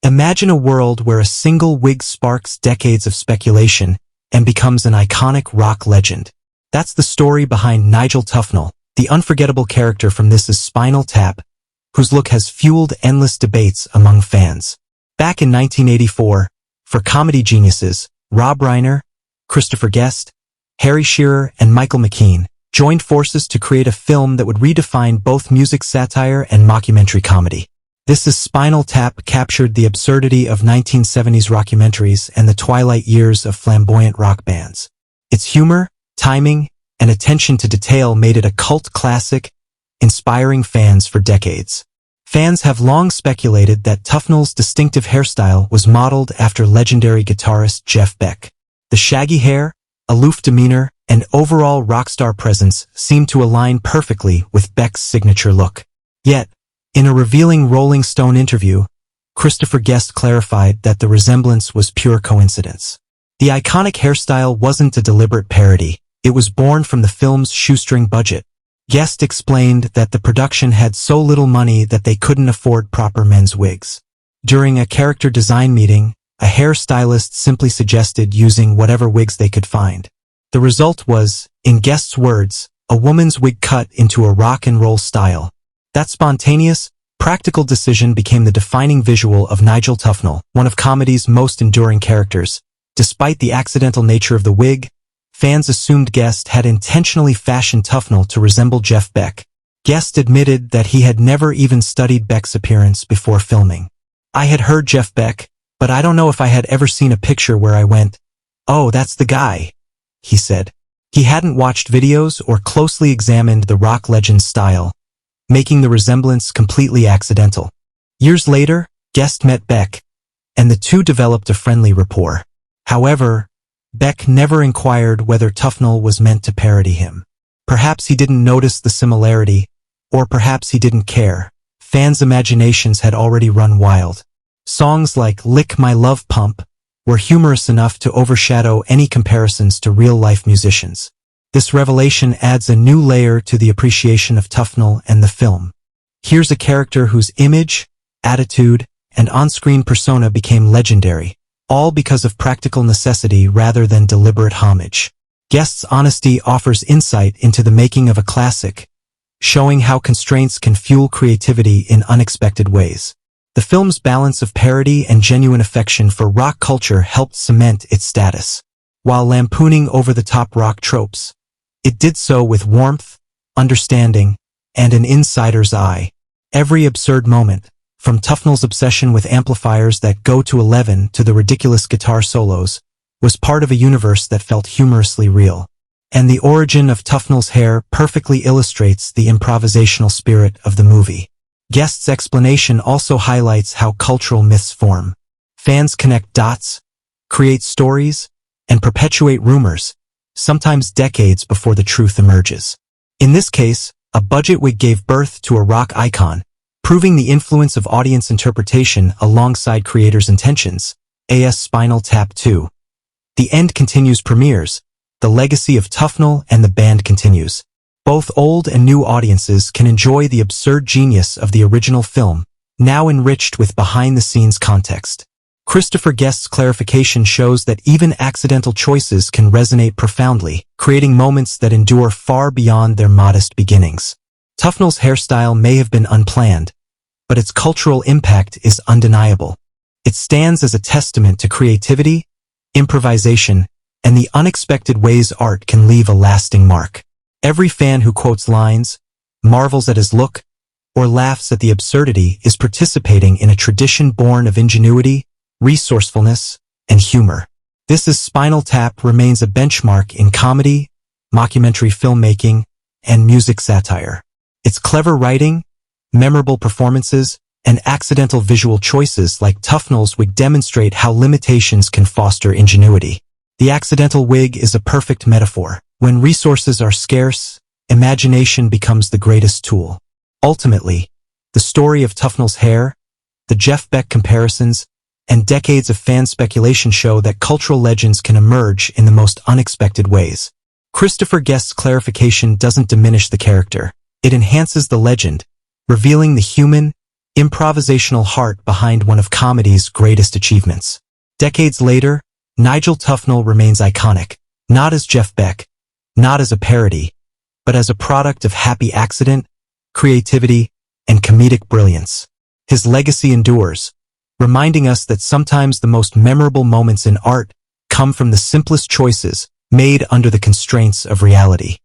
Imagine a world where a single wig sparks decades of speculation and becomes an iconic rock legend. That's the story behind Nigel Tufnel, the unforgettable character from This Is Spinal Tap, whose look has fueled endless debates among fans. Back in 1984, for comedy geniuses, Rob Reiner, Christopher Guest, Harry Shearer, and Michael McKean joined forces to create a film that would redefine both music satire and mockumentary comedy. This Is Spinal Tap captured the absurdity of 1970s rockumentaries and the twilight years of flamboyant rock bands. Its humor, timing, and attention to detail made it a cult classic, inspiring fans for decades. Fans have long speculated that Tufnel's distinctive hairstyle was modeled after legendary guitarist Jeff Beck. The shaggy hair, aloof demeanor, and overall rock star presence seemed to align perfectly with Beck's signature look. Yet, in a revealing Rolling Stone interview, Christopher Guest clarified that the resemblance was pure coincidence. The iconic hairstyle wasn't a deliberate parody. It was born from the film's shoestring budget. Guest explained that the production had so little money that they couldn't afford proper men's wigs. During a character design meeting, a hairstylist simply suggested using whatever wigs they could find. The result was, in Guest's words, a woman's wig cut into a rock and roll style. That spontaneous, practical decision became the defining visual of Nigel Tufnel, one of comedy's most enduring characters. Despite the accidental nature of the wig, fans assumed Guest had intentionally fashioned Tufnel to resemble Jeff Beck. Guest admitted that he had never even studied Beck's appearance before filming. "I had heard Jeff Beck, but I don't know if I had ever seen a picture where I went, 'Oh, that's the guy,'" he said. He hadn't watched videos or closely examined the rock legend's style, making the resemblance completely accidental. Years later, Guest met Beck, and the two developed a friendly rapport. However, Beck never inquired whether Tufnel was meant to parody him. Perhaps he didn't notice the similarity, or perhaps he didn't care. Fans' imaginations had already run wild. Songs like "Lick My Love Pump" were humorous enough to overshadow any comparisons to real-life musicians. This revelation adds a new layer to the appreciation of Tufnel and the film. Here's a character whose image, attitude, and on-screen persona became legendary, all because of practical necessity rather than deliberate homage. Guest's honesty offers insight into the making of a classic, showing how constraints can fuel creativity in unexpected ways. The film's balance of parody and genuine affection for rock culture helped cement its status. While lampooning over-the-top rock tropes, it did so with warmth, understanding, and an insider's eye. Every absurd moment, from Tufnel's obsession with amplifiers that go to 11 to the ridiculous guitar solos, was part of a universe that felt humorously real. And the origin of Tufnel's hair perfectly illustrates the improvisational spirit of the movie. Guest's explanation also highlights how cultural myths form. Fans connect dots, create stories, and perpetuate rumors, sometimes decades before the truth emerges. In this case, a budget wig gave birth to a rock icon, proving the influence of audience interpretation alongside creators' intentions. AS Spinal Tap 2. The End Continues premieres. The legacy of Tufnel and the band continues. Both old and new audiences can enjoy the absurd genius of the original film, now enriched with behind-the-scenes context. Christopher Guest's clarification shows that even accidental choices can resonate profoundly, creating moments that endure far beyond their modest beginnings. Tufnel's hairstyle may have been unplanned, but its cultural impact is undeniable. It stands as a testament to creativity, improvisation, and the unexpected ways art can leave a lasting mark. Every fan who quotes lines, marvels at his look, or laughs at the absurdity is participating in a tradition born of ingenuity, resourcefulness, and humor. This Is Spinal Tap remains a benchmark in comedy, mockumentary filmmaking, and music satire. Its clever writing, memorable performances, and accidental visual choices like Tufnel's wig demonstrate how limitations can foster ingenuity. The accidental wig is a perfect metaphor. When resources are scarce, imagination becomes the greatest tool. Ultimately, the story of Tufnel's hair, the Jeff Beck comparisons, and decades of fan speculation show that cultural legends can emerge in the most unexpected ways. Christopher Guest's clarification doesn't diminish the character. It enhances the legend, revealing the human, improvisational heart behind one of comedy's greatest achievements. Decades later, Nigel Tufnel remains iconic, not as Jeff Beck, not as a parody, but as a product of happy accident, creativity, and comedic brilliance. His legacy endures, reminding us that sometimes the most memorable moments in art come from the simplest choices made under the constraints of reality.